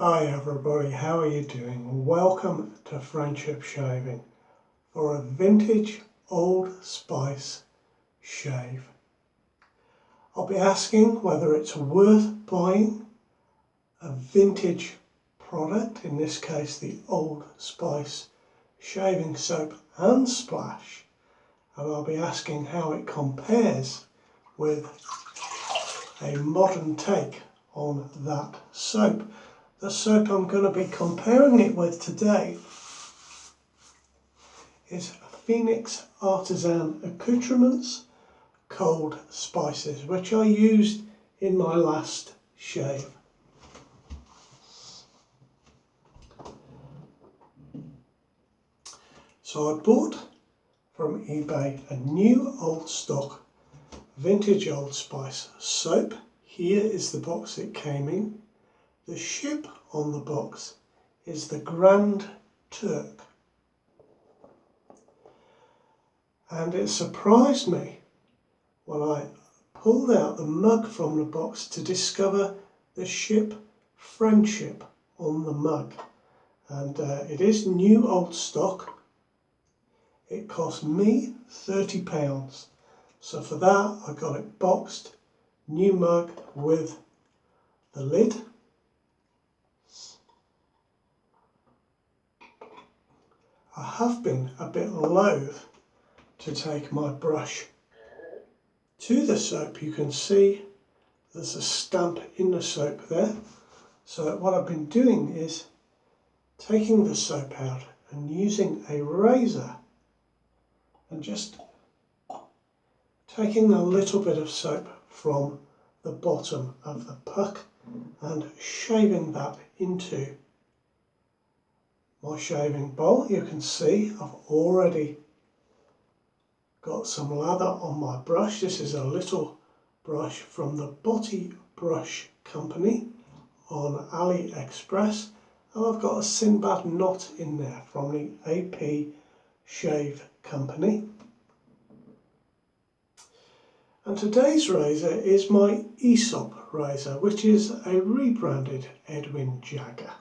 Hi everybody, how are you doing? Welcome to Friendship Shaving for a vintage Old Spice shave. I'll be asking whether it's worth buying a vintage product, in this case the Old Spice shaving soap and splash, and I'll be asking how it compares with a modern take on that soap. The soap I'm going to be comparing it with today is Phoenix Artisan Accoutrements Cold Spices, which I used in my last shave. So I bought from eBay a new old stock vintage Old Spice soap. Here is the box it came in. The ship on the box is the Grand Turk, and it surprised me when I pulled out the mug from the box to discover the ship Friendship on the mug, and it is new old stock. It cost me £30, so for that I got it boxed, new mug with the lid. I have been a bit loath to take my brush to the soap. You can see there's a stamp in the soap there. So what I've been doing is taking the soap out and using a razor and just taking a little bit of soap from the bottom of the puck and shaving that into my shaving bowl. You can see I've already got some lather on my brush. This is a little brush from the Body Brush Company on AliExpress, and I've got a Sinbad knot in there from the AP Shave Company. And today's razor is my Aesop razor, which is a rebranded Edwin Jagger.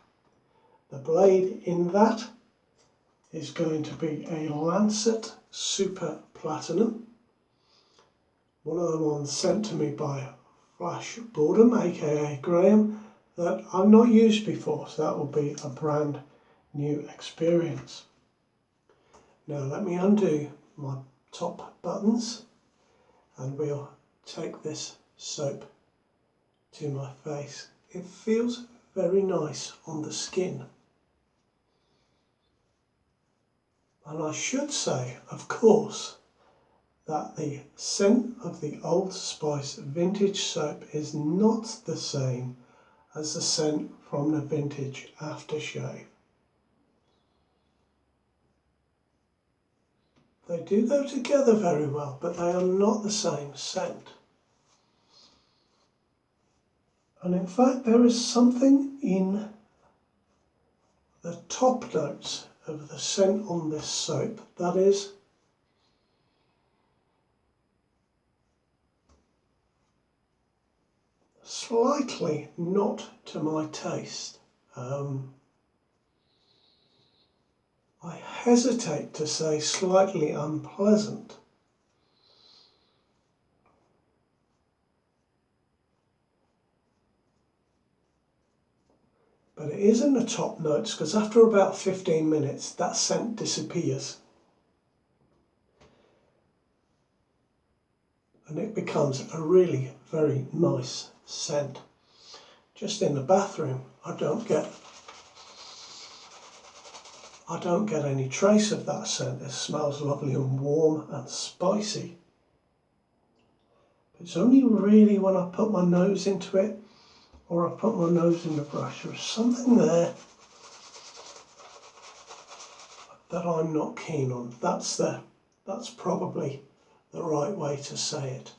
The blade in that is going to be a Lancet Super Platinum, one of the ones sent to me by Flash Boredom, aka Graham, that I've not used before, so that will be a brand new experience. Now let me undo my top buttons and we'll take this soap to my face. It feels very nice on the skin. And I should say, of course, that the scent of the Old Spice vintage soap is not the same as the scent from the vintage aftershave. They do go together very well, but they are not the same scent. And in fact, there is something in the top notes of the scent on this soap that is slightly not to my taste. I hesitate to say slightly unpleasant. But it is in the top notes, because after about 15 minutes that scent disappears and it becomes a really very nice scent. Just in the bathroom I don't get any trace of that scent. It smells lovely and warm and spicy. It's only really when I put my nose into it, or I put my nose in the brush, there's something there that I'm not keen on. That's probably the right way to say it.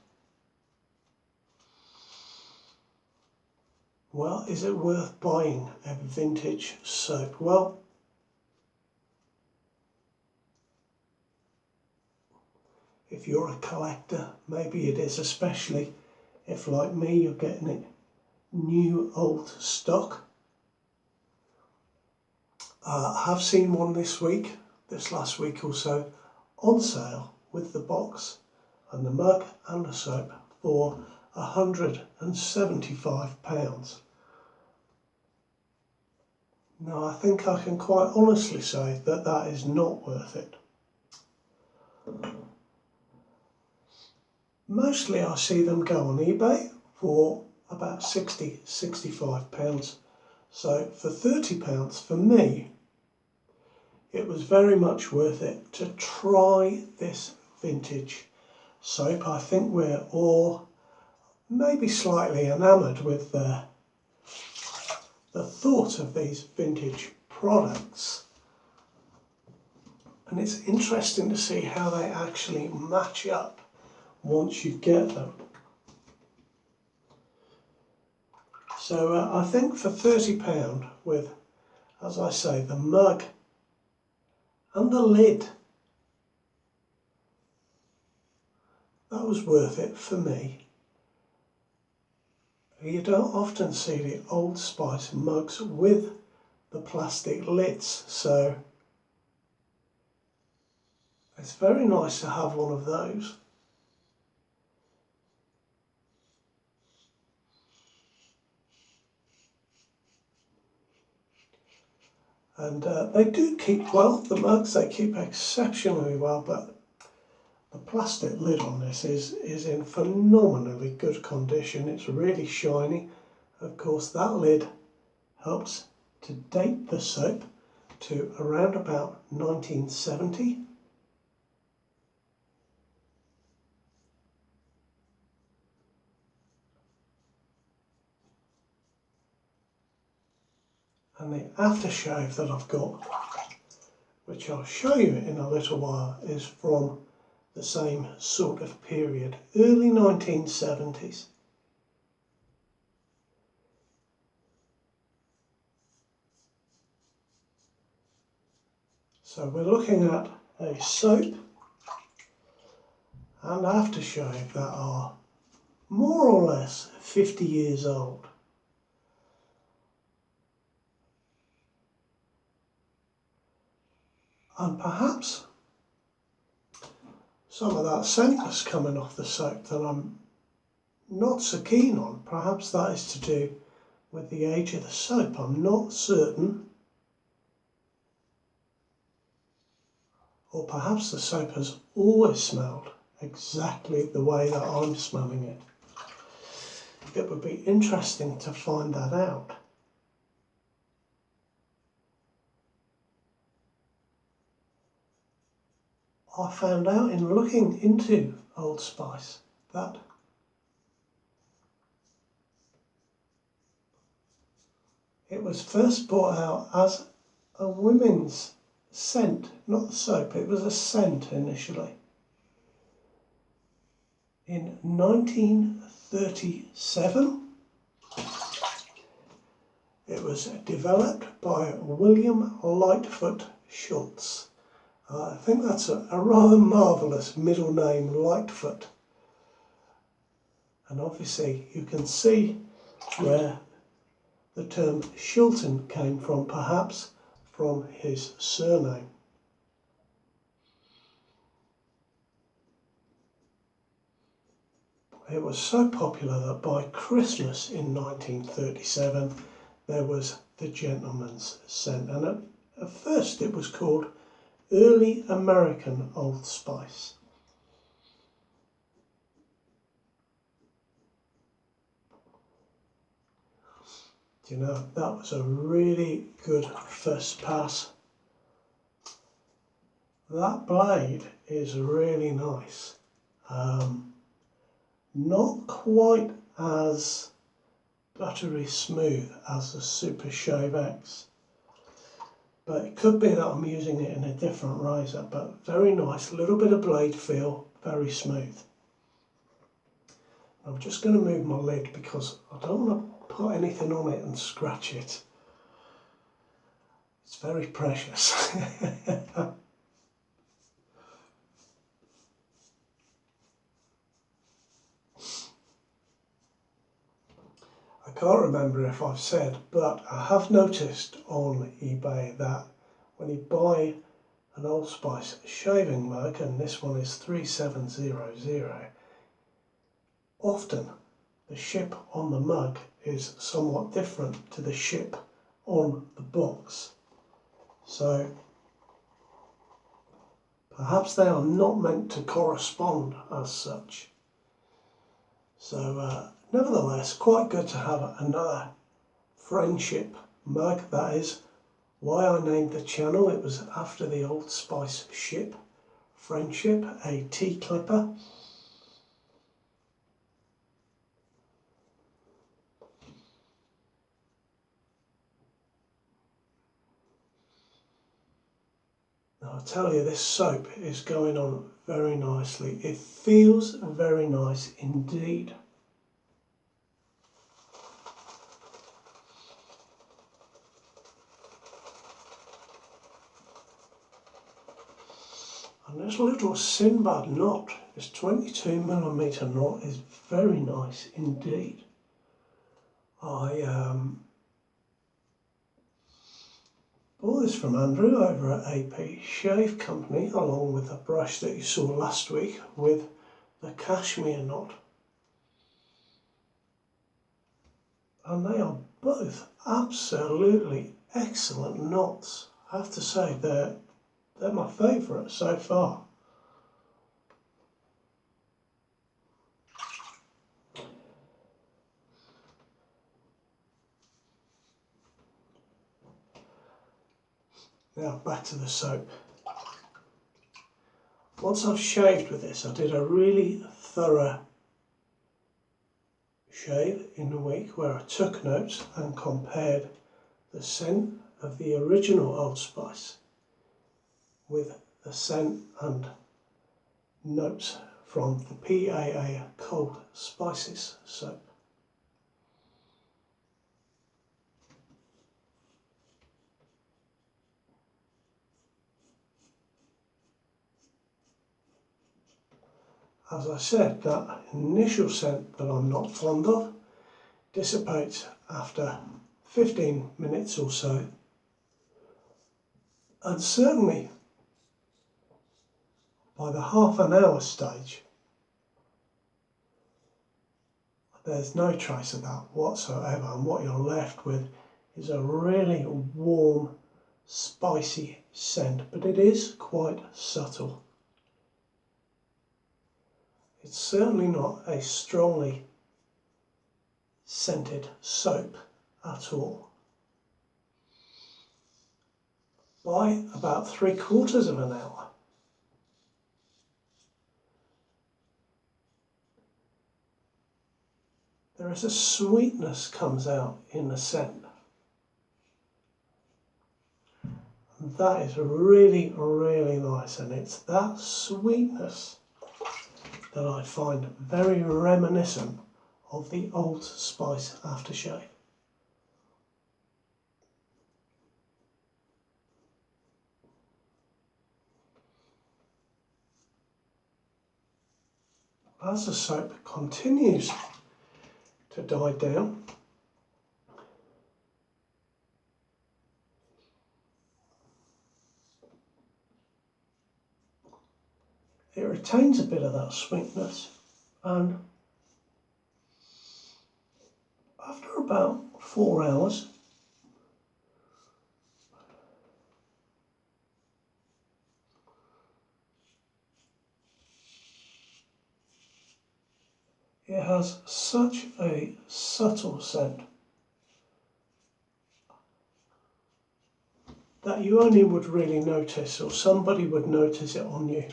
Well, is it worth buying a vintage soap? Well, if you're a collector, maybe it is, especially if, like me, you're getting it new old stock. I have seen one this last week or so, on sale with the box and the mug and the soap for £175. Now I think I can quite honestly say that that is not worth it. Mostly I see them go on eBay for about £60–65. So for £30 for me, it was very much worth it to try this vintage soap. I think we're all maybe slightly enamoured with the thought of these vintage products. And it's interesting to see how they actually match up once you get them. So I think for £30 with, as I say, the mug and the lid, that was worth it for me. You don't often see the Old Spice mugs with the plastic lids, so it's very nice to have one of those. And they do keep well, the mugs, they keep exceptionally well, but the plastic lid on this is in phenomenally good condition. It's really shiny. Of course, that lid helps to date the soap to around about 1970. And the aftershave that I've got, which I'll show you in a little while, is from the same sort of period, early 1970s. So we're looking at a soap and aftershave that are more or less 50 years old. And perhaps some of that scent that's coming off the soap that I'm not so keen on, perhaps that is to do with the age of the soap. I'm not certain. Or perhaps the soap has always smelled exactly the way that I'm smelling it. It would be interesting to find that out. I found out in looking into Old Spice that it was first brought out as a women's scent, not the soap, it was a scent initially. In 1937, it was developed by William Lightfoot Schultz. I think that's a rather marvellous middle name, Lightfoot. And obviously you can see where the term Shilton came from, perhaps from his surname. It was so popular that by Christmas in 1937 there was the gentleman's scent, and at first it was called Early American Old Spice. You know, that was a really good first pass. That blade is really nice. Not quite as buttery smooth as the Super Shave X, but it could be that I'm using it in a different razor, but very nice, a little bit of blade feel, very smooth. I'm just going to move my lid because I don't want to put anything on it and scratch it. It's very precious. I can't remember if I've said, but I have noticed on eBay that when you buy an Old Spice shaving mug, and this one is 3700, often the ship on the mug is somewhat different to the ship on the box. So perhaps they are not meant to correspond as such. So nevertheless, quite good to have another friendship mug. That is why I named the channel. It was after the Old Spice ship, Friendship, a tea clipper. Now I tell you, this soap is going on very nicely. It feels very nice indeed. And this little Sinbad knot, this 22mm knot, is very nice indeed. I bought this from Andrew over at AP Shave Company, along with the brush that you saw last week with the cashmere knot. And they are both absolutely excellent knots. I have to say, they're my favourite so far. Now back to the soap. Once I've shaved with this, I did a really thorough shave in the week where I took notes and compared the scent of the original Old Spice with the scent and notes from the PAA Cold Spices soap. As I said, that initial scent that I'm not fond of dissipates after 15 minutes or so, and certainly by the half an hour stage there's no trace of that whatsoever, and what you're left with is a really warm, spicy scent, but it is quite subtle. It's certainly not a strongly scented soap at all. By about 3/4 of an hour, there is a sweetness comes out in the scent. And that is really, really nice, and it's that sweetness that I find very reminiscent of the Old Spice aftershave. As the soap continues to die down, it retains a bit of that sweetness, and after about 4 hours, it has such a subtle scent that you only would really notice, or somebody would notice it on you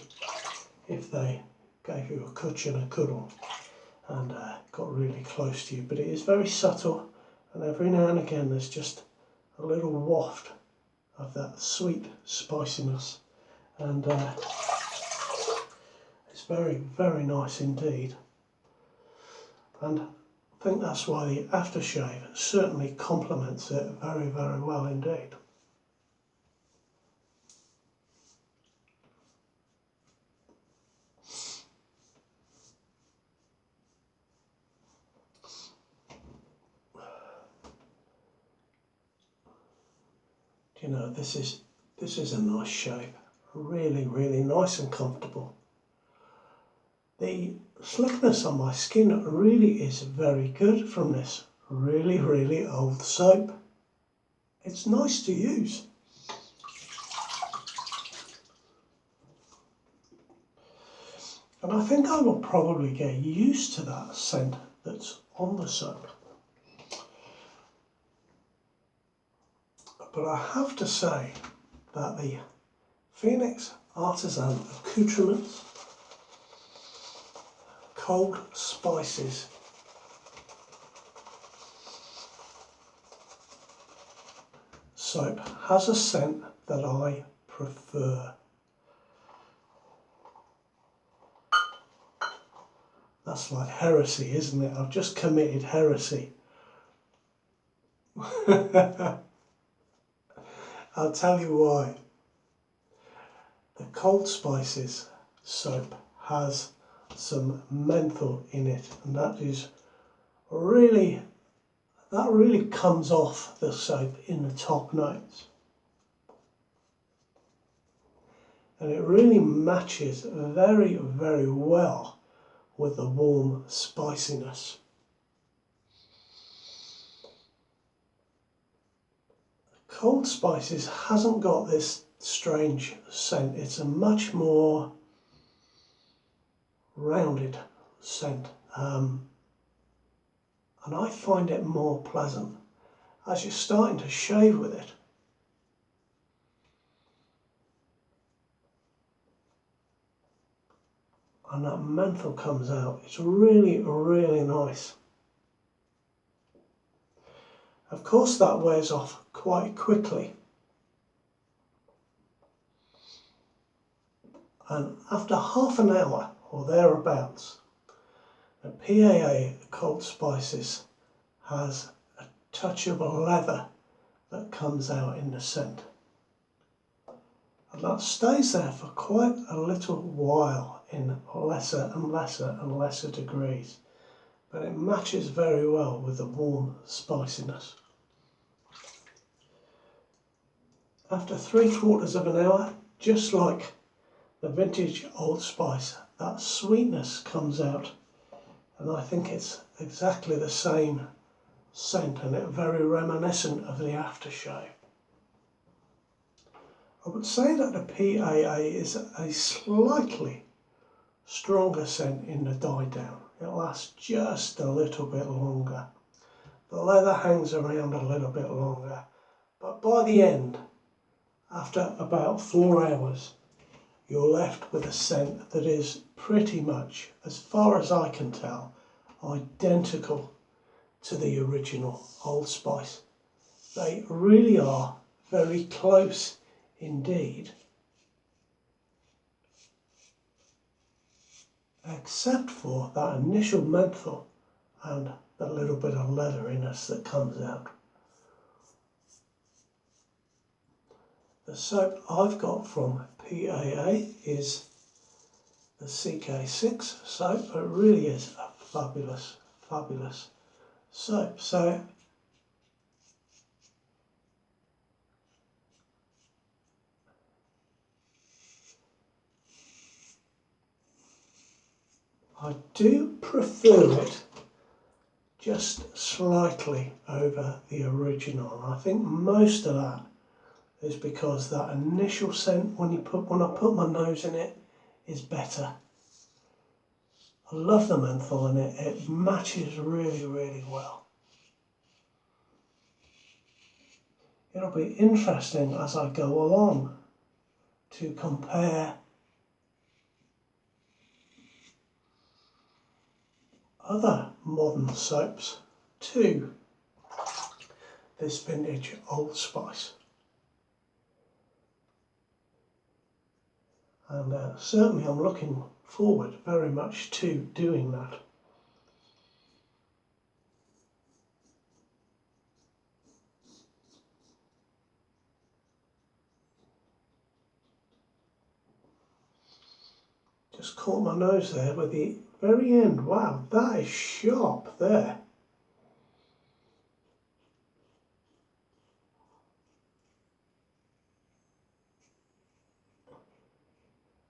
if they gave you a cutch and a cuddle and got really close to you. But it is very subtle, and every now and again there's just a little waft of that sweet spiciness, and it's very, very nice indeed. And I think that's why the aftershave certainly complements it very, very well indeed. You know, this is a nice shape, really, really nice and comfortable. The slickness on my skin really is very good from this really, really old soap. It's nice to use. And I think I will probably get used to that scent that's on the soap. But I have to say that the Phoenix Artisan Accoutrements Cold Spices soap has a scent that I prefer. That's like heresy, isn't it? I've just committed heresy. I'll tell you why. The Cold Spices soap has some menthol in it, and that really comes off the soap in the top notes. And it really matches very, very well with the warm spiciness. Cold Spices hasn't got this strange scent. It's a much more rounded scent, and I find it more pleasant as you're starting to shave with it. And that menthol comes out. It's really, really nice. Of course, that wears off quite quickly. And after half an hour or thereabouts, the PAA Cold Spices has a touch of leather that comes out in the scent. And that stays there for quite a little while in lesser and lesser and lesser degrees. But it matches very well with the warm spiciness. After 3/4 of an hour, just like the vintage Old Spice, that sweetness comes out, and I think it's exactly the same scent and it's very reminiscent of the aftershave. I would say that the PAA is a slightly stronger scent in the dye down. It lasts just a little bit longer. The leather hangs around a little bit longer, but by the end, after about 4 hours, you're left with a scent that is pretty much, as far as I can tell, identical to the original Old Spice. They really are very close indeed, except for that initial menthol and the little bit of leatheriness that comes out. The soap I've got from PAA is the CK6 soap. It really is a fabulous, fabulous soap. So I do prefer it just slightly over the original. And I think most of that is because that initial scent when I put my nose in it is better. I love the menthol in it. It matches really, really well. It'll be interesting as I go along to compare other modern soaps to this vintage Old Spice. And certainly I'm looking forward very much to doing that. Just caught my nose there with the very end. Wow, that is sharp there.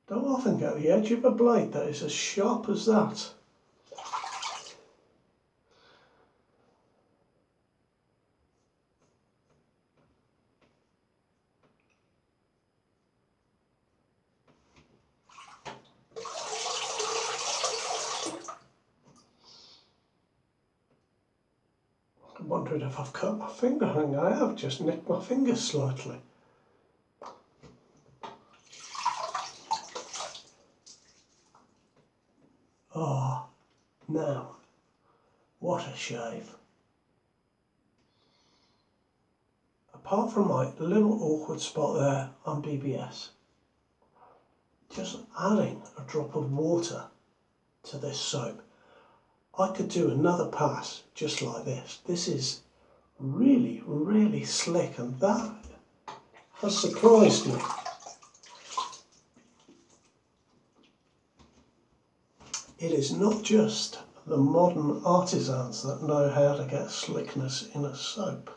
Don't often get the edge of a blade that is as sharp as that. I'm wondering if I've cut my finger. I think I have just nicked my finger slightly. Ah, now, what a shave. Apart from my little awkward spot there on BBS, just adding a drop of water to this soap, I could do another pass just like this. This is really, really slick, and that has surprised me. It is not just the modern artisans that know how to get slickness in a soap.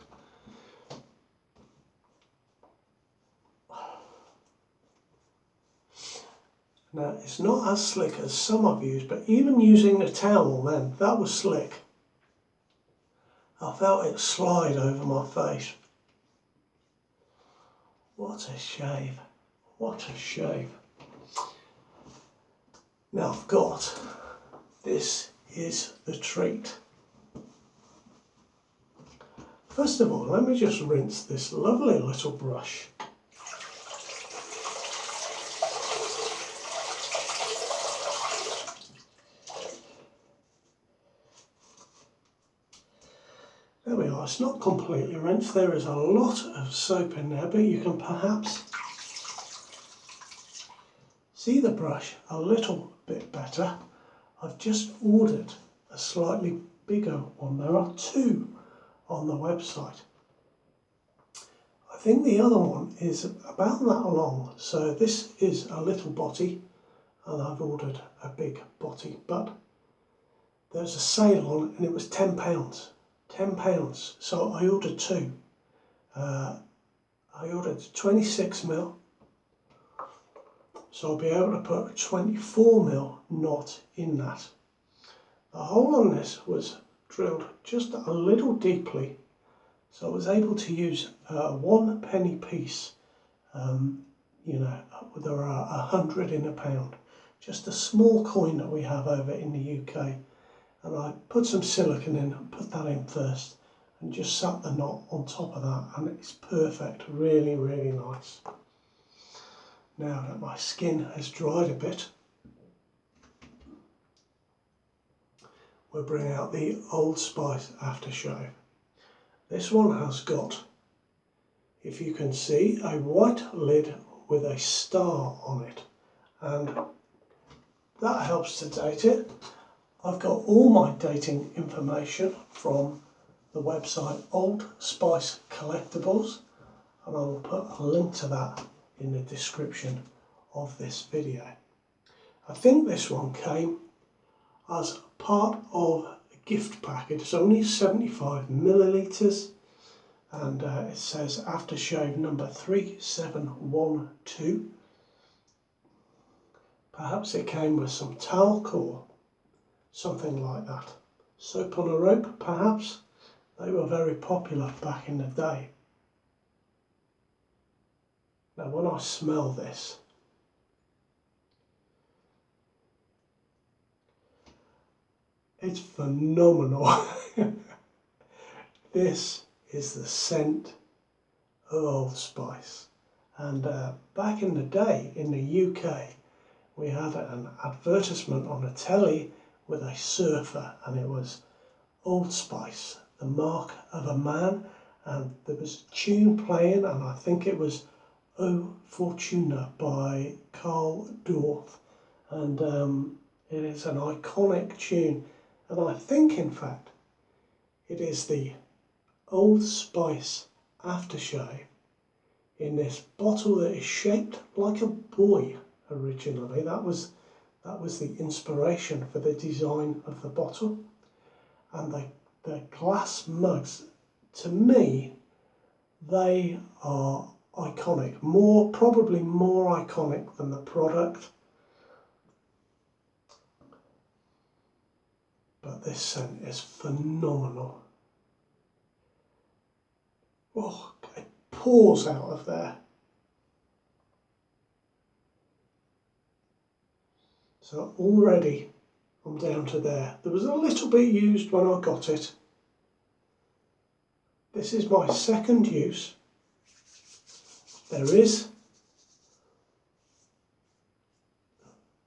Now, it's not as slick as some I've used, but even using the towel then, that was slick. I felt it slide over my face. What a shave. What a shave. Now I've got, this is the treat. First of all, let me just rinse this lovely little brush. There we are, it's not completely rinsed. There is a lot of soap in there, but you can perhaps see the brush a little bit better. I've just ordered a slightly bigger one. There are two on the website. I think the other one is about that long, so this is a little botty, and I've ordered a big botty, but there's a sale on and it was £10. £10, so I ordered two. I ordered 26mm, so I'll be able to put a 24mm knot in that. The hole on this was drilled just a little deeply, so I was able to use a 1 penny piece. You know, there are 100 in a pound, just a small coin that we have over in the UK. And I put some silicone in and put that in first and just sat the knot on top of that, and it's perfect, really, really nice. Now that my skin has dried a bit, we'll bring out the Old Spice aftershave. This one has got, if you can see, a white lid with a star on it, and that helps to date it. I've got all my dating information from the website Old Spice Collectibles, and I will put a link to that in the description of this video. I think this one came as part of a gift package. It's only 75 millilitres, and it says aftershave number 3712. Perhaps it came with some talc or something like that. Soap on a rope, perhaps. They were very popular back in the day. Now when I smell this, it's phenomenal. This is the scent of Old Spice. And back in the day in the UK, we had an advertisement on the telly with a surfer, and it was Old Spice, the mark of a man, and there was a tune playing, and I think it was O Fortuna by Carl Dorff, and it is an iconic tune, and I think in fact it is the Old Spice aftershave in this bottle that is shaped like a boy originally. That was the inspiration for the design of the bottle. And the glass mugs, to me, they are iconic. Probably more iconic than the product. but this scent is phenomenal. Oh, it pours out of there. So already I'm down to there. There was a little bit used when I got it. This is my second use. There is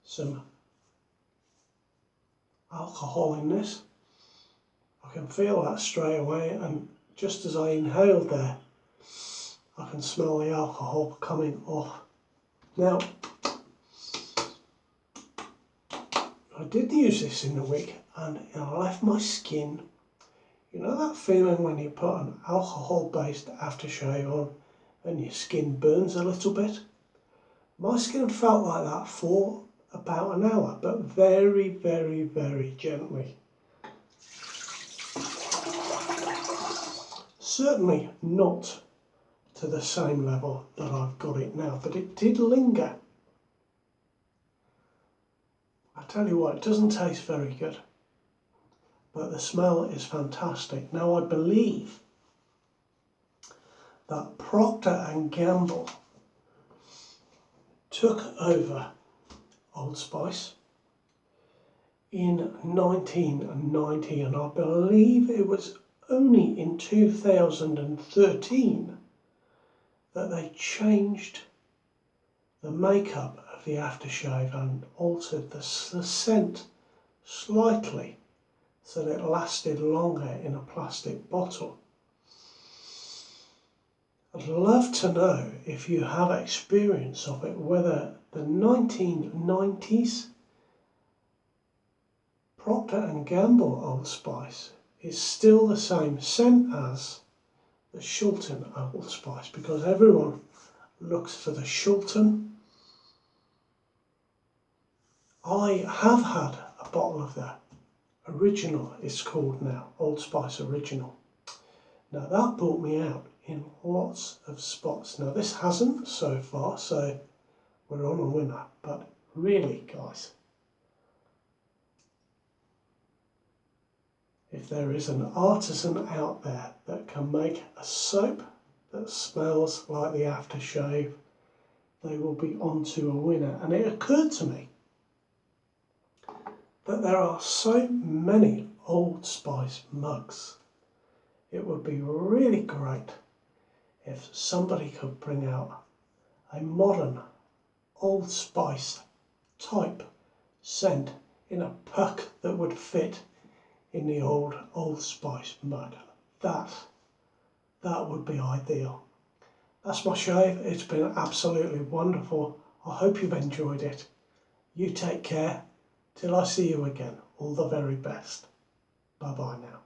some alcohol in this. I can feel that straight away, and just as I inhaled there, I can smell the alcohol coming off. Now, I did use this in the week and I left my skin, you know that feeling when you put an alcohol-based aftershave on and your skin burns a little bit? My skin felt like that for about an hour, but very, very, very gently. Certainly not to the same level that I've got it now, but it did linger. I tell you what, it doesn't taste very good, but the smell is fantastic. Now I believe that Procter & Gamble took over Old Spice in 1990, and I believe it was only in 2013 that they changed the makeup of the aftershave and altered the scent slightly so that it lasted longer in a plastic bottle. I'd love to know if you have experience of it, whether the 1990s Procter & Gamble Old Spice is still the same scent as the Shulton Old Spice, because everyone looks for the Shulton. I have had a bottle of that. Original it's called now, Old Spice Original. Now that brought me out in lots of spots. Now this hasn't so far, so we're on a winner. But really, guys, if there is an artisan out there that can make a soap that smells like the aftershave, they will be onto a winner. And it occurred to me that there are so many Old Spice mugs. It would be really great if somebody could bring out a modern Old Spice type scent in a puck that would fit in the Old Spice mug. That would be ideal. That's my shave. It's been absolutely wonderful. I hope you've enjoyed it. You take care. Till I see you again. All the very best. Bye bye now.